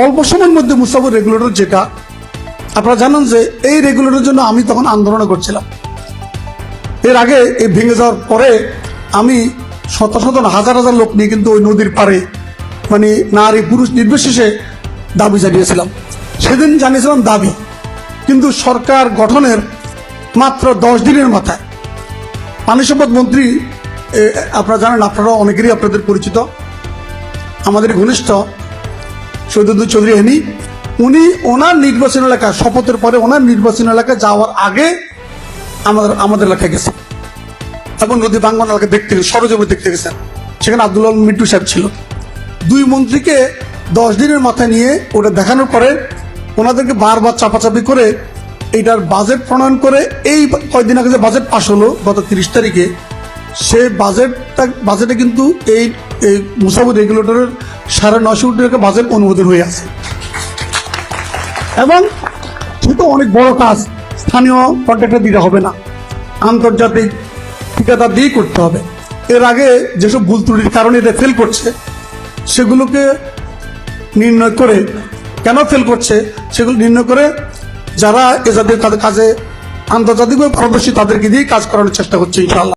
অল্প সময়ের মধ্যে মুসাফির রেগুলেটর যেটা আপনারা জানেন যে এই রেগুলেটরের জন্য আমি তখন আন্দোলন করছিলাম। এর আগে এই ভেঙে যাওয়ার পরে আমি শত শত হাজার হাজার লোক নিয়ে কিন্তু ওই নদীর পাড়ে মানে নারী পুরুষ নির্বিশেষে দাবি জানিয়েছিলাম। সেদিন জানিয়েছিলাম দাবি, কিন্তু সরকার গঠনের মাত্র 10 দিনের মাথায় পানি সম্পদ মন্ত্রী, আপনারা জানেন, আপনারা অনেকেরই আপনাদের পরিচিত, আমাদের ঘনিষ্ঠ শহীদুদ্দিন চৌধুরী হেনি, উনি ওনার নির্বাচন এলাকা শপথের পরে ওনার নির্বাচন এলাকায় যাওয়ার আগে আমাদের এলাকায় গেছে এবং নদী ভাঙ্গন এলাকা দেখতে সরজমিনে দেখতে গেছেন। সেখানে আব্দুল আল মিন্টু সাহেব ছিল। 2 মন্ত্রীকে 10 দিনের মাথায় নিয়ে ওটা দেখানোর পরে ওনাদেরকে বারবার চাপাচাপি করে এইটার বাজেট প্রণয়ন করে এই কয়েকদিন আগে যে বাজেট পাশ হলো গত 30 তারিখে, সেই বাজেটে কিন্তু এই মুসাফির রেগুলেটরের 950 কোটি টাকা বাজেট অনুমোদন হয়ে আছে। এবং সেটা অনেক বড় কাজ, স্থানীয় কন্ট্রাক্টর দিতে হবে না, আন্তর্জাতিক ঠিকাদার দিয়েই করতে হবে। এর আগে যেসব ভুল ত্রুটির কারণে এটা ফেল করছে সেগুলোকে নির্ণয় করে, কেন ফেল করছে সেগুলো নির্ণয় করে যারা এ জাতীয় তাদের কাজে আন্তর্জাতিকভাবে পারদর্শী তাদেরকে দিয়েই কাজ করানোর চেষ্টা করছে ইনশাআল্লাহ।